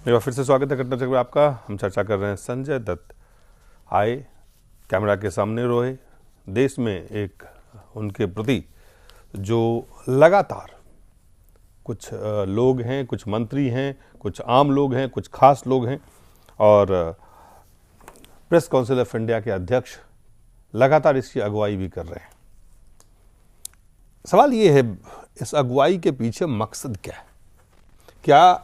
एक बार फिर से स्वागत है घटना चक्र में आपका। हम चर्चा कर रहे हैं संजय दत्त आए, कैमरा के सामने रोए, देश में एक उनके प्रति जो लगातार कुछ लोग हैं, कुछ मंत्री हैं, कुछ आम लोग हैं, कुछ खास लोग हैं और प्रेस काउंसिल ऑफ इंडिया के अध्यक्ष लगातार इसकी अगुवाई भी कर रहे हैं। सवाल ये है, इस अगुवाई के पीछे मकसद क्या है? क्या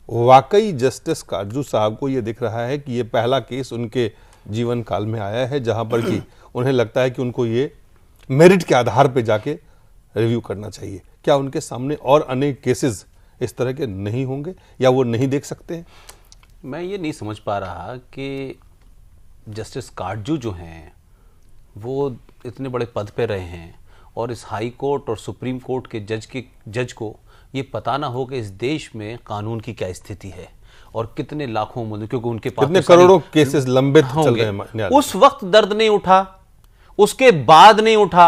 वाकई जस्टिस काटजू साहब को ये दिख रहा है कि ये पहला केस उनके जीवन काल में आया है जहां पर कि उन्हें लगता है कि उनको ये मेरिट के आधार पे जाके रिव्यू करना चाहिए? क्या उनके सामने और अनेक केसेस इस तरह के नहीं होंगे या वो नहीं देख सकते हैं? मैं ये नहीं समझ पा रहा कि जस्टिस काटजू जो हैं वो इतने बड़े पद पे रहे हैं और इस हाई कोर्ट और सुप्रीम कोर्ट के जज को ये पता ना हो कि इस देश में कानून की क्या स्थिति है और कितने लाखों मुद्दे, क्योंकि उनके पास कितने करोड़ों केसेस लंबित चल रहे हैं। उस वक्त दर्द नहीं उठा, उसके बाद नहीं उठा।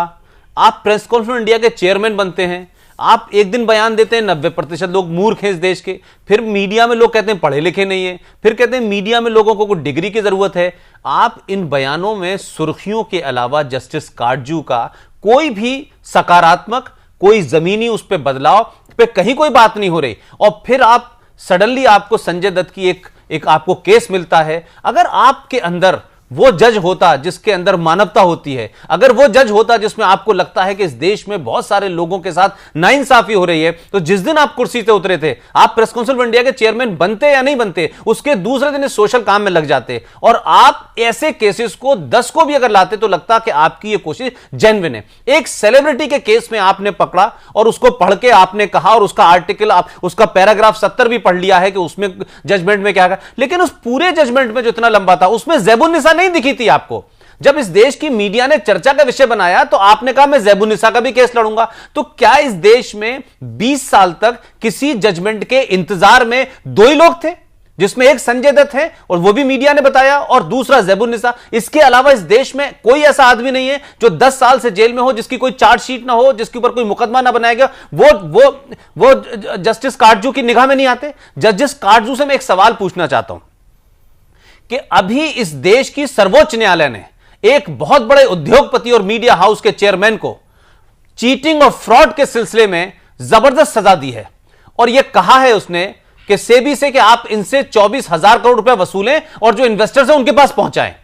आप प्रेस कॉन्फ्रेंस इंडिया के चेयरमैन बनते हैं, आप एक दिन बयान देते हैं 90% लोग मूर्ख हैं इस देश के, फिर मीडिया में लोग कहते हैं पढ़े लिखे नहीं है, फिर कहते हैं मीडिया में लोगों को कोई डिग्री की जरूरत है। आप इन बयानों में सुर्खियों के अलावा जस्टिस काटजू का कोई भी सकारात्मक, कोई जमीनी उस पर बदलाव पे कहीं कोई बात नहीं हो रही, और फिर आप सडनली आपको संजय दत्त की एक आपको केस मिलता है। अगर आपके अंदर वो जज होता जिसके अंदर मानवता होती है, अगर वो जज होता जिसमें आपको लगता है कि इस देश में बहुत सारे लोगों के साथ नाइंसाफी हो रही है, तो जिस दिन आप कुर्सी से उतरे थे, आप प्रेस काउंसिल ऑफ इंडिया के चेयरमैन बनते या नहीं बनते, उसके दूसरे दिन इस सोशल काम में लग जाते और आप ऐसे केसेस को 10 को भी अगर लाते तो लगता कि आपकी ये कोशिश जेन्युइन है। एक सेलिब्रिटी के केस में आपने पकड़ा और उसको पढ़ के आपने कहा, और उसका आर्टिकल, उसका पैराग्राफ 70 भी पढ़ लिया है कि उसमें जजमेंट में क्या, लेकिन उस पूरे जजमेंट में जो इतना लंबा था उसमें ज़ैबुन्निसा नहीं दिखी थी आपको। जब इस देश की मीडिया ने चर्चा का विषय बनाया तो आपने कहा मैं ज़ैबुन्निसा का भी केस लड़ूंगा। तो क्या इस देश में 20 साल तक किसी जजमेंट के इंतजार में 2 ही लोग थे, जिसमें एक संजय दत्त है और वो भी मीडिया ने बताया, और दूसरा ज़ैबुन्निसा? इसके अलावा इस देश में कोई ऐसा आदमी नहीं है जो 10 साल से जेल में हो, जिसकी कोई चार्जशीट ना हो, जिसके ऊपर कोई मुकदमा ना बनाया गया। वो जस्टिस काटजू की निगाह में नहीं आते। जस्टिस काटजू से मैं एक सवाल पूछना चाहता हूं कि अभी इस देश की सर्वोच्च न्यायालय ने एक बहुत बड़े उद्योगपति और मीडिया हाउस के चेयरमैन को चीटिंग और फ्रॉड के सिलसिले में जबरदस्त सजा दी है, और यह कहा है उसने कि सेबी से कि आप इनसे 24,000 करोड़ रुपए वसूलें और जो इन्वेस्टर्स हैं उनके पास पहुंचाएं।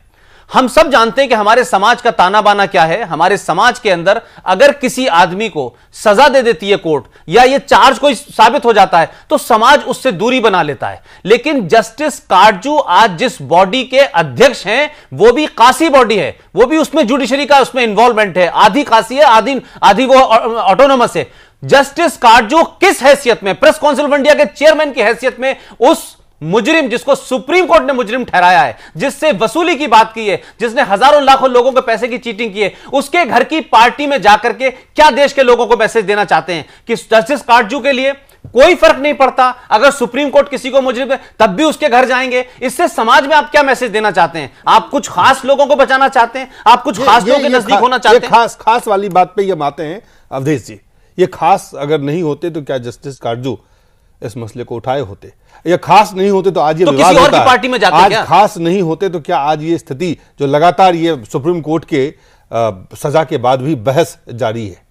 हम सब जानते हैं कि हमारे समाज का ताना बाना क्या है। हमारे समाज के अंदर अगर किसी आदमी को सजा दे देती है कोर्ट, या ये चार्ज कोई साबित हो जाता है, तो समाज उससे दूरी बना लेता है। लेकिन जस्टिस काटजू आज जिस बॉडी के अध्यक्ष हैं वो भी कासी बॉडी है, वो भी उसमें जुडिशरी का उसमें इन्वॉल्वमेंट है, आधी कासी है, आधी वो ऑटोनोमस है। जस्टिस काटजू किस हैसियत में, प्रेस काउंसिल ऑफ इंडिया के चेयरमैन की हैसियत में, उस मुजरिम जिसको सुप्रीम कोर्ट ने मुजरिम ठहराया है, जिससे वसूली की बात की है, जिसने हजारों लाखों लोगों के पैसे की चीटिंग की है, उसके घर की पार्टी में जाकर के क्या देश के लोगों को मैसेज देना चाहते हैं कि जस्टिस काटजू के लिए कोई फर्क नहीं पड़ता, अगर सुप्रीम कोर्ट किसी को मुजरिम है तब भी उसके घर जाएंगे? इससे समाज में आप क्या मैसेज देना चाहते हैं? आप कुछ खास लोगों को बचाना चाहते हैं? आप कुछ खास लोगों के नजदीक होना चाहते हैं? खास वाली बात पे ये बातें हैं अवधेश जी। ये खास अगर नहीं होते तो क्या जस्टिस काटजू इस मसले को उठाए होते? या खास नहीं होते तो आज ये विवाद किसी और की पार्टी में जाते? आज खास नहीं होते तो क्या आज ये स्थिति जो लगातार ये सुप्रीम कोर्ट के सजा के बाद भी बहस जारी है?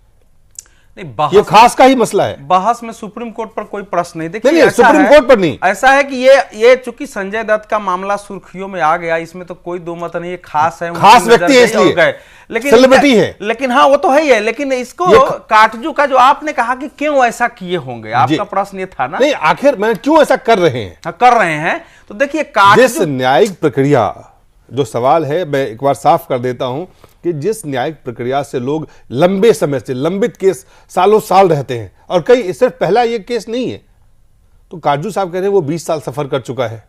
नहीं, ये खास का ही मसला है। बहस में सुप्रीम कोर्ट पर कोई प्रश्न नहीं। देखिए, नहीं, सुप्रीम कोर्ट पर नहीं, ऐसा है कि ये चूंकि संजय दत्त का मामला सुर्खियों में आ गया, इसमें तो कोई दो मत नहीं। ये खास है, खास व्यक्ति है इसलिए, लेकिन सेलिब्रिटी है। लेकिन हाँ, वो तो है ही है। लेकिन इसको काटजू का जो आपने कहा कि क्यों ऐसा किए होंगे, आपका प्रश्न ये था ना? नहीं, आखिर मैं क्यों ऐसा कर रहे हैं? कर रहे हैं तो देखिए, जिस न्यायिक प्रक्रिया, जो सवाल है मैं एक बार साफ कर देता हूं कि जिस न्यायिक प्रक्रिया से लोग लंबे समय से लंबित केस सालों साल रहते हैं, और कई सिर्फ पहला ये केस नहीं है, तो काटजू साहब कह रहे हैं वो 20 साल सफर कर चुका है।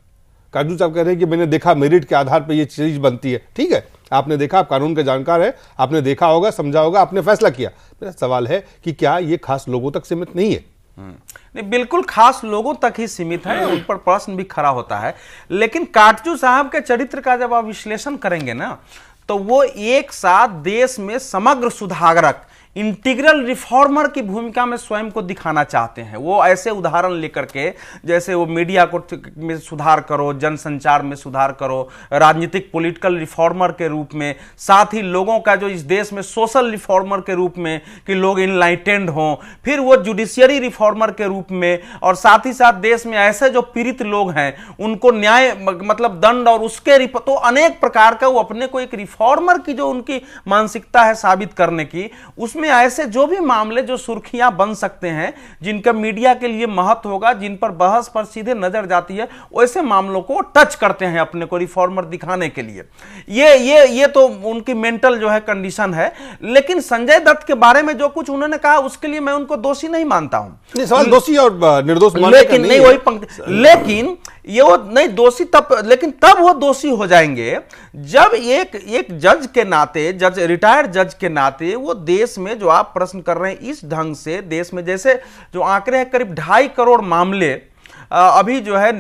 काटजू साहब कह रहे हैं कि मैंने देखा मेरिट के आधार पर ये चीज बनती है। ठीक है, आपने देखा, आप कानून के जानकार है, आपने देखा होगा, समझा होगा, आपने फैसला किया। मेरा सवाल है कि क्या ये खास लोगों तक सीमित नहीं है? नहीं, बिल्कुल खास लोगों तक ही सीमित है, उन पर प्रश्न भी खड़ा होता है। लेकिन काटजू साहब के चरित्र का जब आप विश्लेषण करेंगे ना, तो वो एक साथ देश में समग्र सुधारक, इंटीग्रल रिफॉर्मर की भूमिका में स्वयं को दिखाना चाहते हैं। वो ऐसे उदाहरण लेकर के, जैसे वो मीडिया को में सुधार करो, जनसंचार में सुधार करो, राजनीतिक पॉलिटिकल रिफॉर्मर के रूप में, साथ ही लोगों का जो इस देश में सोशल रिफॉर्मर के रूप में कि लोग इनलाइटेंड हों, फिर वो जुडिशियरी रिफॉर्मर के रूप में, और साथ ही साथ देश में ऐसे जो पीड़ित लोग हैं उनको न्याय मतलब दंड और उसके तो अनेक प्रकार का वो अपने को एक रिफॉर्मर की जो उनकी मानसिकता है साबित करने की, उसमें ऐसे जो भी मामले जो सुर्खियां बन सकते हैं, जिनका मीडिया के लिए महत्व होगा, जिन पर बहस पर सीधे नजर जाती है, वैसे मामलों को टच करते हैं अपने को रिफॉर्मर दिखाने के लिए। ये तो उनकी मेंटल जो है कंडीशन है। लेकिन संजय दत्त के बारे में जो कुछ उन्होंने कहा उसके लिए मैं उनको दोषी नहीं मानता हूं। सवाल दोषी और निर्दोष मानने का लेकिन नहीं वही पंक्ति, लेकिन ये वो नहीं दोषी तब, लेकिन तब वो दोषी हो जाएंगे जब एक जज के नाते, रिटायर्ड जज के नाते, वो देश में जो आप प्रश्न कर रहे हैं इस ढंग से, देश में जैसे जो आंकड़े हैं करीब 2.5 करोड़ मामले अभी जो है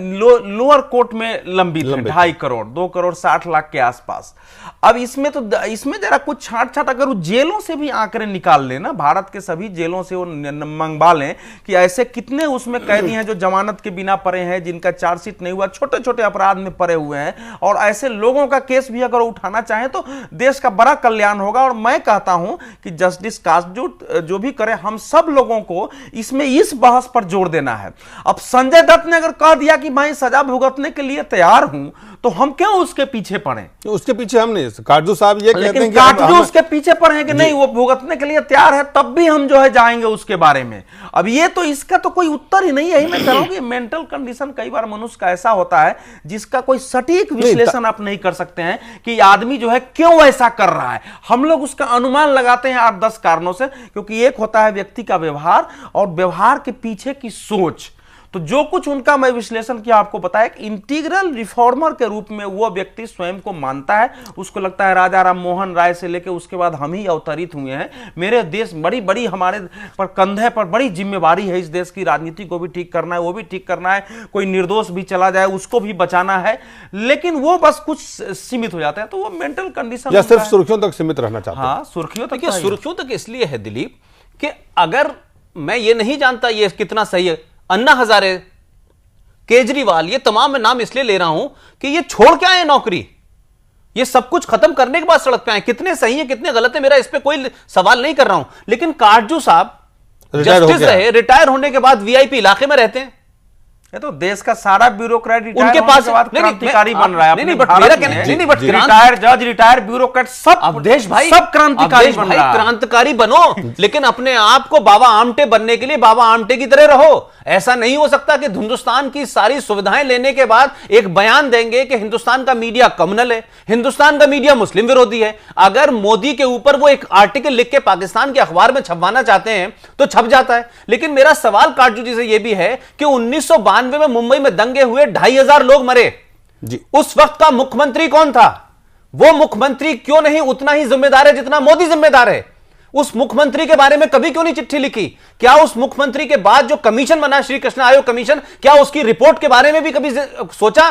लोअर कोर्ट में लंबित है, 2.5 करोड़, 2 करोड़ 60 लाख के आसपास। अब इसमें जरा कुछ छांट अगर वो जेलों से भी आंकड़े निकाल लें ना, भारत के सभी जेलों से वो मंगवा लें कि ऐसे कितने उसमें कैदी हैं जो जमानत के बिना पड़े हैं, जिनका चार्जशीट नहीं हुआ, छोटे छोटे अपराध में पड़े हुए हैं, और ऐसे लोगों का केस भी अगर उठाना चाहें तो देश का बड़ा कल्याण होगा। और मैं कहता हूं कि जस्टिस कासजूट जो भी करे, हम सब लोगों को इसमें इस बहस पर जोर देना है। अब संजय दत्त ने अगर कह दिया कि मैं सजा भुगतने के लिए तैयार हूं, तो हम क्यों उसके पीछे पड़े? उसके पीछे हम नहीं, काटजू साहब ये कहते हैं कि काटजू उसके पीछे पड़े हैं कि नहीं वो भुगतने के लिए तैयार है, तब भी हम जो है जाएंगे उसके बारे में। अब ये तो इसका तो कोई उत्तर ही नहीं है। यही मैं कह रहा हूं कि मेंटल कंडीशन कई बार मनुष्य का ऐसा होता है जिसका कोई सटीक विश्लेषण आप नहीं कर सकते हैं कि आदमी जो है क्यों ऐसा कर रहा है। हम लोग उसका अनुमान लगाते हैं 8-10 कारणों से, क्योंकि एक होता है व्यक्ति का व्यवहार और व्यवहार के पीछे की सोच। तो जो कुछ उनका मैं विश्लेषण किया आपको बताया कि इंटीग्रल रिफॉर्मर के रूप में वो व्यक्ति स्वयं को मानता है। उसको लगता है राजा राम मोहन राय से लेकर उसके बाद हम ही अवतरित हुए हैं, मेरे देश बड़ी बड़ी हमारे पर कंधे पर बड़ी जिम्मेवारी है, इस देश की राजनीति को भी ठीक करना है, वो भी ठीक करना है, कोई निर्दोष भी चला जाए उसको भी बचाना है। लेकिन वो बस कुछ सीमित हो जाता है, तो वो मेंटल कंडीशन या सिर्फ सुर्खियों तक सीमित रहना चाहते हैं। हाँ, सुर्खियों तक इसलिए है दिलीप कि अगर मैं ये नहीं जानता ये कितना सही है, अन्ना हजारे, केजरीवाल, ये तमाम मैं नाम इसलिए ले रहा हूं कि ये छोड़ के आए नौकरी, ये सब कुछ खत्म करने के बाद सड़क पे आए। कितने सही है कितने गलत है मेरा इस पे कोई सवाल नहीं कर रहा हूं, लेकिन काटजू साहब जस्टिस रहे, रिटायर होने के बाद वीआईपी इलाके में रहते हैं। ये तो देश का सारा ब्यूरोक्रेट उनके पास क्रांतिकारी बन रहा है। रिटायर जज, रिटायर ब्यूरोक्रेट, सब अवधेश भाई, सब क्रांतिकारी बन रहा है। क्रांतिकारी बनो, लेकिन अपने आप को बाबा आमटे बनने के लिए बाबा आमटे की तरह रहो। ऐसा नहीं हो सकता कि हिंदुस्तान की सारी सुविधाएं लेने के बाद एक बयान देंगे कि हिंदुस्तान का मीडिया कम्युनल है, हिंदुस्तान का मीडिया मुस्लिम विरोधी है। अगर मोदी के ऊपर वो एक आर्टिकल लिख के पाकिस्तान के अखबार में छपवाना चाहते हैं तो छप जाता है। लेकिन मेरा सवाल काटजू जी से यह भी है कि 1992 में मुंबई में दंगे हुए 2500 लोग मरे जी। उस वक्त का मुख्यमंत्री कौन था? वो मुख्यमंत्री क्यों नहीं उतना ही जिम्मेदार है जितना मोदी जिम्मेदार है? उस मुख्यमंत्री के बारे में कभी क्यों नहीं चिट्ठी लिखी? क्या उस मुख्यमंत्री के बाद जो कमीशन बना, श्री कृष्ण आयोग कमीशन, क्या उसकी रिपोर्ट के बारे में भी कभी सोचा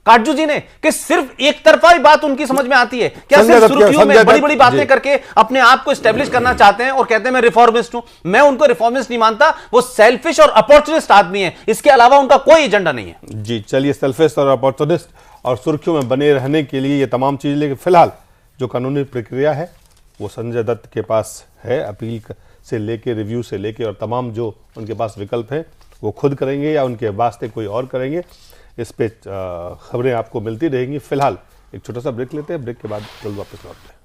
काटजू जी ने कि सिर्फ एक तरफा ही बात उनकी समझ में आती है? क्या सिर्फ सुर्खियों में बड़ी बड़ी बातें करके अपने आप को एस्टेब्लिश करना चाहते हैं और कहते हैं मैं रिफॉर्मिस्ट हूं? मैं उनको रिफॉर्मिस्ट नहीं मानता, वो सेल्फिश और अपॉर्चुनिस्ट आदमी है, इसके अलावा उनका कोई एजेंडा नहीं है। जी चलिए, सेल्फिश और अपॉर्चुनिस्ट और सुर्खियों में बने रहने के लिए ये तमाम चीजें, लेकिन फिलहाल जो कानूनी प्रक्रिया है वो संजय दत्त के पास है। अपील से लेके, रिव्यू से लेके और तमाम जो उनके पास विकल्प हैं वो खुद करेंगे या उनके वास्ते कोई और करेंगे, इस पे खबरें आपको मिलती रहेंगी। फिलहाल एक छोटा सा ब्रेक लेते हैं, ब्रेक के बाद जल्द वापस लौटते हैं।